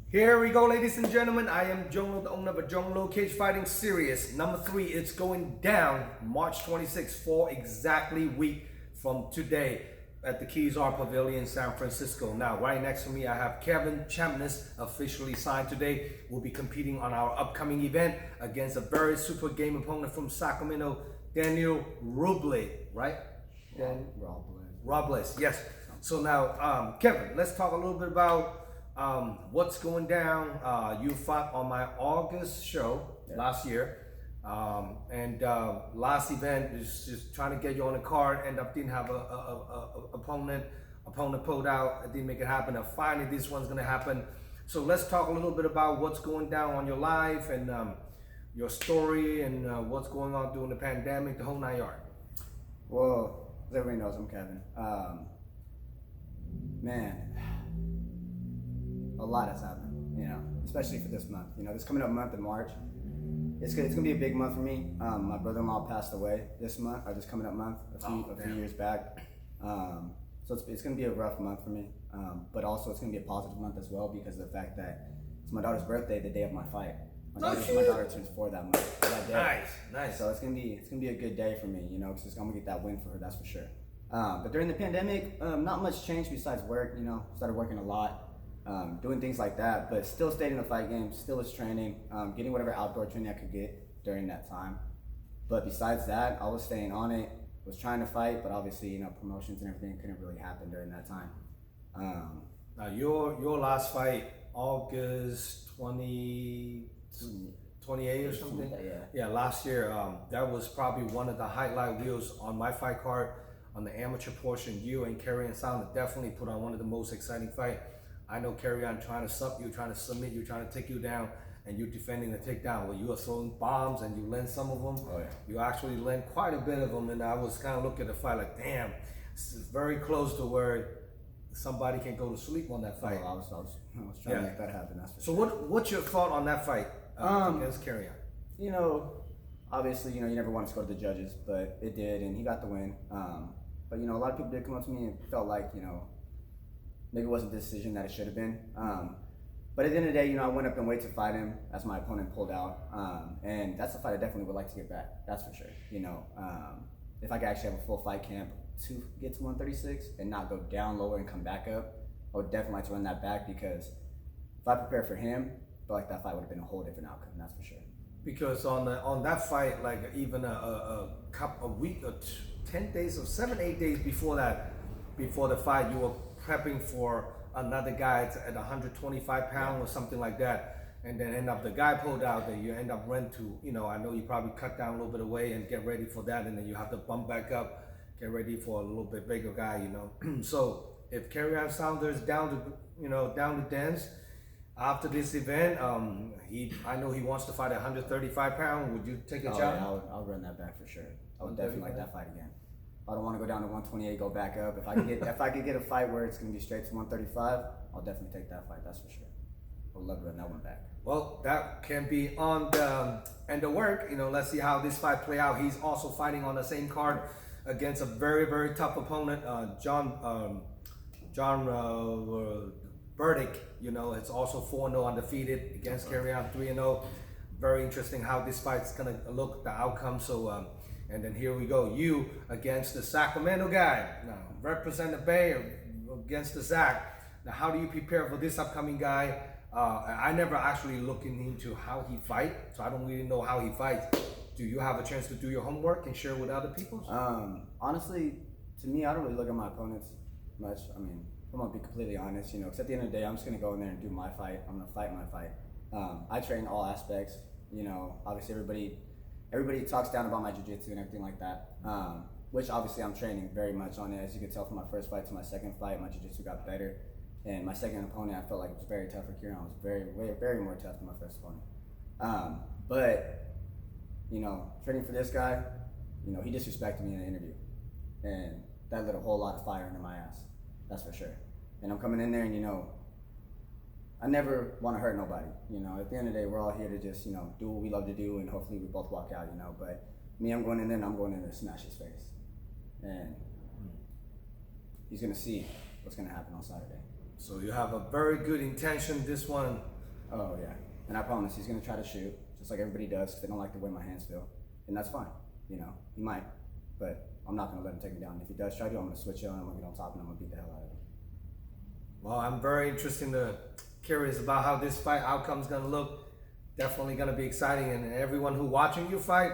Here we go, ladies and gentlemen. I am Zhong, the owner of a Zhong Cage Fighting Series. Number 3, it's going down March 26th, for exactly a week from today at the Keys R Pavilion, San Francisco. Now, right next to me, I have Kevin Chamness, officially signed today. We'll be competing on our upcoming event against a very super game opponent from Sacramento, Daniel Robles, right? Robles, yes. So now, Kevin, let's talk a little bit about what's going down. You fought on my August show last year, and last event is just trying to get you on the card. End up didn't have a opponent pulled out. It didn't make it happen. And finally, this one's gonna happen. So let's talk a little bit about what's going down on your life and your story and what's going on during the pandemic, the whole 9 yards. Well, as everybody knows, I'm Kevin. Man, a lot has happened, especially for this month. This coming up month in March, it's gonna be a big month for me. My brother-in-law passed away this month, or this coming up month, a few years back. So it's gonna be a rough month for me, but also it's gonna be a positive month as well because of the fact that it's my daughter's birthday, the day of my fight. My daughter turns 4 that month. That day. Nice. So it's gonna be a good day for me, because I'm gonna get that win for her, that's for sure. But during the pandemic, not much changed besides work. Started working a lot. Doing things like that, but still stayed in the fight game, still was training, getting whatever outdoor training I could get during that time. But besides that, I was staying on it, was trying to fight, but obviously, promotions and everything couldn't really happen during that time. Now your last fight, August 28 or something? Yeah, last year, that was probably one of the highlight reels on my fight card on the amateur portion. You and Carrie Sound definitely put on one of the most exciting fights. I know Carrie on trying to sub you, trying to submit you, trying to take you down, and you're defending the takedown. Well, you are throwing bombs and you land some of them. Oh, yeah. You actually land quite a bit of them, and I was kind of looking at the fight like, damn, this is very close to where somebody can go to sleep on that fight. I was trying to make that happen. That's for so sure. what's your thought on that fight against Carrie on? Obviously, you never want to go to the judges, but it did, and he got the win. But a lot of people did come up to me and felt like, maybe it wasn't the decision that it should have been. But at the end of the day, I went up and waited to fight him as my opponent pulled out. And that's a fight I definitely would like to get back. That's for sure. If I could actually have a full fight camp to get to 136 and not go down lower and come back up, I would definitely like to run that back because if I prepare for him, I feel like that fight would have been a whole different outcome. That's for sure. Because on that fight, like even a week or 10 days or 7-8 days before the fight, you were prepping for another guy at 125 pounds or something like that, and then end up the guy pulled out, then you end up run to, I know you probably cut down a little bit of weight and get ready for that, and then you have to bump back up, get ready for a little bit bigger guy, So if Carrie Ann Saunders down to dance after this event, I know he wants to fight at 135 pounds. Would you take a shot? Yeah, I'll run that back for sure. I would definitely like that fight again. I don't want to go down to 128, go back up. If I could get a fight where it's gonna be straight to 135, I'll definitely take that fight. That's for sure. I would love to run that one back. Well, that can be on the end of work. Let's see how this fight play out. He's also fighting on the same card against a very, very tough opponent, John Burdick. It's also 4-0 undefeated against Carrie Ann 3-0. Very interesting how this fight's gonna look, the outcome. So. And then here we go, you against the Sacramento guy. Now, represent the Bay against the Sac. Now, how do you prepare for this upcoming guy? I never actually looked into how he fights, so I don't really know how he fights. Do you have a chance to do your homework and share with other people? Honestly, to me, I don't really look at my opponents much. I'm gonna be completely honest, because at the end of the day, I'm just gonna go in there and do my fight. I'm gonna fight my fight. I train all aspects. Obviously everybody talks down about my jiu-jitsu and everything like that, which obviously I'm training very much on it. As you can tell from my first fight to my second fight, my jiu-jitsu got better. And my second opponent, I felt like it was very tough for Kieran. I was very more tough than my first opponent. But training for this guy, he disrespected me in an interview. And that lit a whole lot of fire under my ass, that's for sure. And I'm coming in there and, I never want to hurt nobody. At the end of the day, we're all here to just, do what we love to do, and hopefully we both walk out, But me, I'm going in there and I'm going in there to smash his face. And he's going to see what's going to happen on Saturday. So you have a very good intention. This one Oh yeah, and I promise he's gonna try to shoot, just like everybody does, 'cause they don't like the way my hands feel, and that's fine. You know, he might, but I'm not gonna let him take me down. If he does try to, I'm gonna switch on, I'm gonna get on top, and I'm gonna beat the hell out of him. Well, I'm very curious about how this fight outcome's gonna look. Definitely gonna be exciting, and everyone who watching you fight,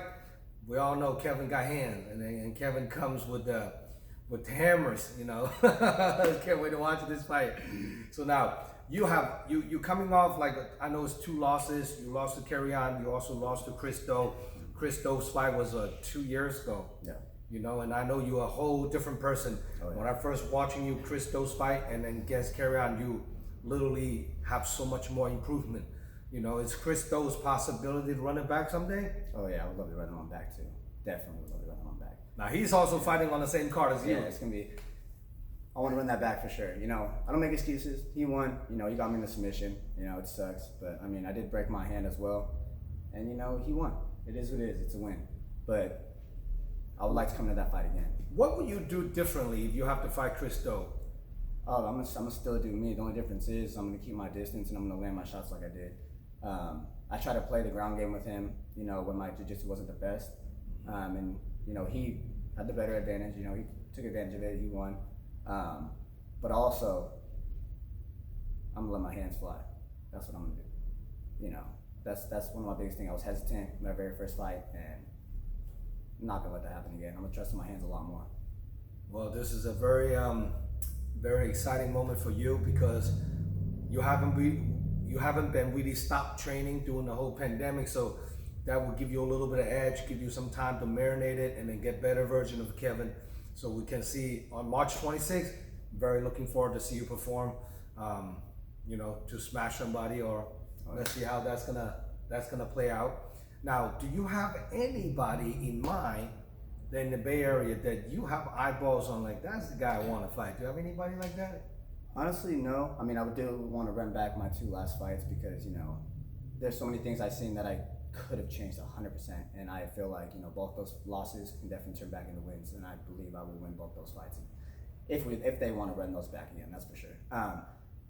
we all know Kevin got hands, and Kevin comes with hammers. You know, can't wait to watch this fight. So now you coming off like I know it's 2 losses. You lost to Carry On. You also lost to Chris Do. Chris Do's fight was 2 years ago. Yeah. You know, and I know you're a whole different person. Oh, yeah. When I first watching you, Chris Do's fight, and then against Carry On, you literally have so much more improvement. You know, is Chris Do's possibility to run it back someday? Oh yeah, I would love to run him on back too. Definitely would love to run him on back. Now he's also fighting on the same card as you. Yeah, it's gonna be. I want to run that back for sure. You know, I don't make excuses. He won. You know, he got me in the submission. You know, it sucks, but I mean, I did break my hand as well, and you know, he won. It is what it is. It's a win. But I would like to come to that fight again. What would you do differently if you have to fight Chris Do? Oh, I'm gonna still do me. The only difference is I'm gonna keep my distance and I'm gonna land my shots like I did. I try to play the ground game with him. You know, when my jiu-jitsu wasn't the best, and you know he had the better advantage. You know, he took advantage of it. He won. But also, I'm gonna let my hands fly. That's what I'm gonna do. You know, that's one of my biggest things. I was hesitant in my very first fight, and I'm not gonna let that happen again. I'm gonna trust in my hands a lot more. Well, this is a very very exciting moment for you because you haven't been really stopped training during the whole pandemic, so that will give you a little bit of edge, give you some time to marinate it, and then get better version of Kevin. So we can see on March 26th. Very looking forward to see you perform. You know, to smash somebody, or let's see how that's gonna play out. Now, do you have anybody in mind in the Bay Area that you have eyeballs on? Like, that's the guy I want to fight. Do you have anybody like that? Honestly, no. I mean, I do want to run back my 2 last fights because, you know, there's so many things I've seen that I could have changed 100%. And I feel like, you know, both those losses can definitely turn back into wins. And I believe I will win both those fights if they want to run those back again, that's for sure.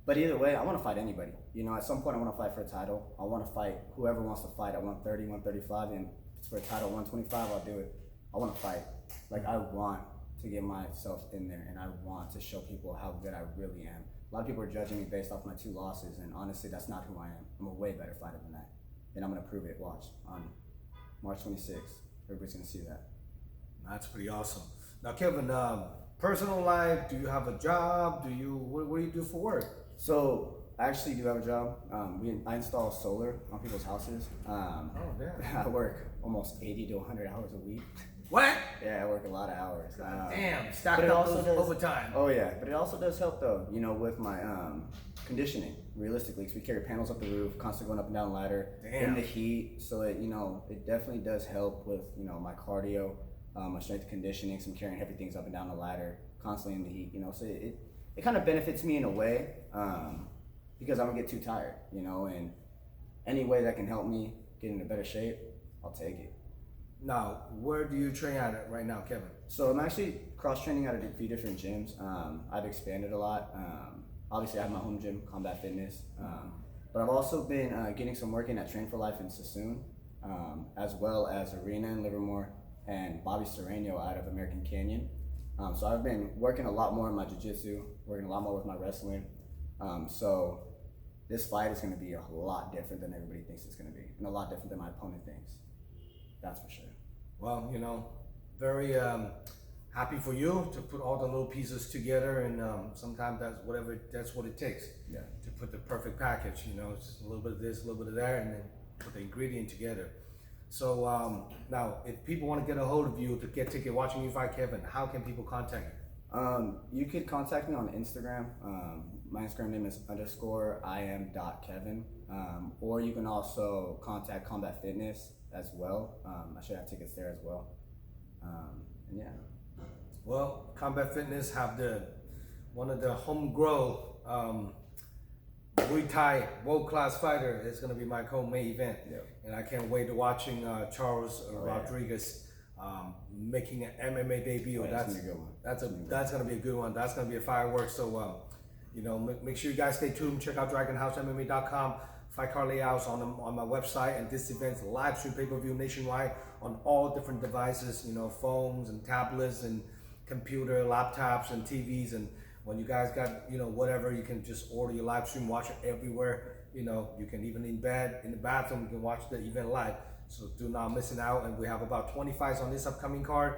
But either way, I want to fight anybody. You know, at some point I want to fight for a title. I want to fight whoever wants to fight at 130, 135. And if it's for a title 125, I'll do it. I want to fight. Like, I want to get myself in there, and I want to show people how good I really am. A lot of people are judging me based off my 2 losses, and honestly, that's not who I am. I'm a way better fighter than that, and I'm gonna prove it. Watch on March 26th. Everybody's gonna see that. That's pretty awesome. Now, Kevin, personal life, do you have a job? What do you do for work? So I actually do have a job. I install solar on people's houses. Oh, damn. I work almost 80 to 100 hours a week. What? Yeah, I work a lot of hours. Damn, stacked up those overtime. Oh yeah, but it also does help though, you know, with my conditioning, realistically, because we carry panels up the roof, constantly going up and down the ladder, in the heat, so it, you know, it definitely does help with, you know, my cardio, my strength and conditioning, so I'm carrying heavy things up and down the ladder, constantly in the heat, you know, so it kind of benefits me in a way, because I don't get too tired, you know, and any way that can help me get in a better shape, I'll take it. Now, where do you train at right now, Kevin? So I'm actually cross-training at a few different gyms. I've expanded a lot. Obviously, I have my home gym, Combat Fitness. But I've also been getting some work in at Train for Life in Sassoon, as well as Arena in Livermore, and Bobby Serrano out of American Canyon. So I've been working a lot more in my jiu-jitsu, working a lot more with my wrestling. So this fight is going to be a lot different than everybody thinks it's going to be, and a lot different than my opponent thinks. That's for sure. Well, you know, very happy for you to put all the little pieces together, and sometimes that's what it takes. Yeah. To put the perfect package. You know, it's a little bit of this, a little bit of that, and then put the ingredient together. So now, if people want to get a hold of you to get ticket watching you fight Kevin, how can people contact you? You could contact me on Instagram. My Instagram name is _im.kevin. Or you can also contact Combat Fitness as well. I should have tickets there as well. And yeah. Well, Combat Fitness have one of the homegrown Muay Thai world-class fighter. It's going to be my co-main event. Yep. And I can't wait to watching Charles Rodriguez making an MMA debut. Oh, that's gonna be a good one. That's going to be a good one. That's going to be a fireworks. So, you know, make sure you guys stay tuned. Check out DragonHouseMMA.com fight card layouts on my website, and this event's live stream pay-per-view nationwide on all different devices, you know, phones and tablets and computer, laptops and TVs. And when you guys got, you know, whatever, you can just order your live stream, watch it everywhere. You know, you can even in bed, in the bathroom, you can watch the event live. So do not miss it out. And we have about 20 fights on this upcoming card.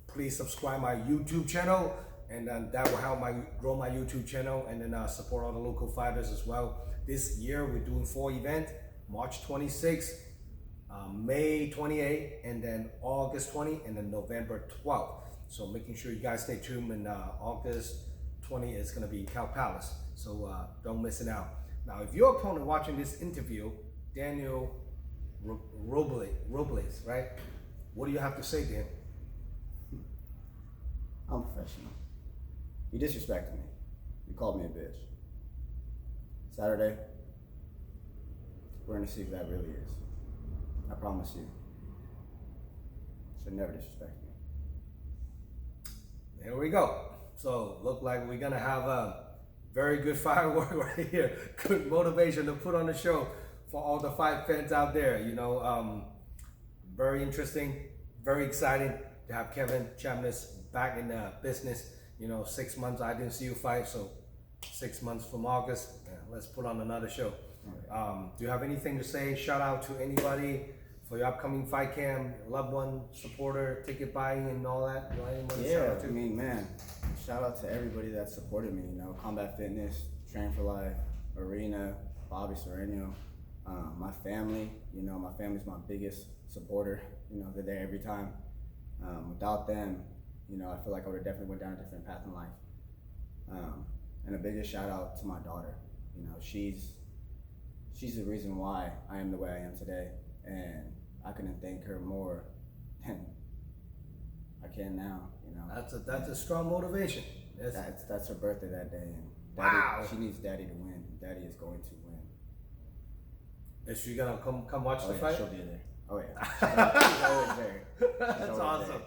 Please subscribe my YouTube channel, and then that will help grow my YouTube channel, and then support all the local fighters as well. This year we're doing 4 events: March 26th, May 28th, and then August 20th, and then November 12th. So making sure you guys stay tuned. And August 20th is going to be Cow Palace, so don't miss it out. Now, if your opponent watching this interview, Daniel Robles, right? What do you have to say to him? I'm professional. You disrespected me. You called me a bitch. Saturday, we're gonna see if that really is. I promise you. Should never disrespect me. There we go. So look like we're gonna have a very good firework right here. Good motivation to put on the show for all the fight fans out there. You know, very interesting, very exciting to have Kevin Chamness back in the business. You know, 6 months I didn't see you fight, so 6 months from August, let's put on another show. Do you have anything to say? Shout out to anybody for your upcoming fight camp, loved one, supporter, ticket buying, and all that? Yeah, I mean, man, shout out to everybody that supported me. You know, Combat Fitness, Train for Life, Arena, Bobby Sereno, my family. You know, my family's my biggest supporter. You know, they're there every time. Without them, you know, I feel like I would have definitely went down a different path in life. And a biggest shout out to my daughter. You know, she's the reason why I am the way I am today, and I couldn't thank her more than I can now. You know, that's a strong motivation. That's her birthday that day, and wow, she needs Daddy to win. Daddy is going to win. Is she gonna come watch the fight? She'll be there. Oh yeah, she's always there. That's awesome. There.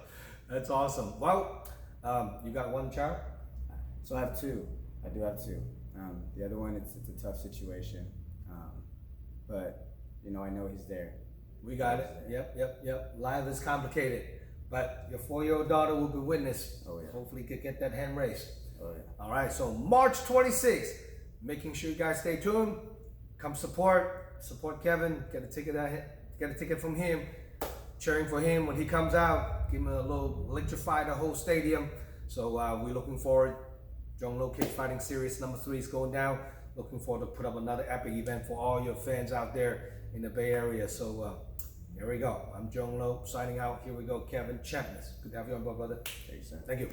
That's awesome. Well, you got one child? So I have 2. I do have 2. The other one, it's a tough situation, but you know, I know he's there. We got it. Yep. Life is complicated, but your 4-year-old daughter will be witness. Oh yeah. Hopefully, could get that hand raised. Oh yeah. All right. So March 26th. Making sure you guys stay tuned. Come support Kevin. Get a ticket from him. Cheering for him when he comes out. Give him a little electrify the whole stadium. So we're looking forward. Zhong Lo Cage Fighting Series number 3 is going down. Looking forward to put up another epic event for all your fans out there in the Bay Area. So here we go. I'm Zhong Lo signing out. Here we go. Kevin Chamness. Good to have you on board, brother. Thanks, sir. Thank you.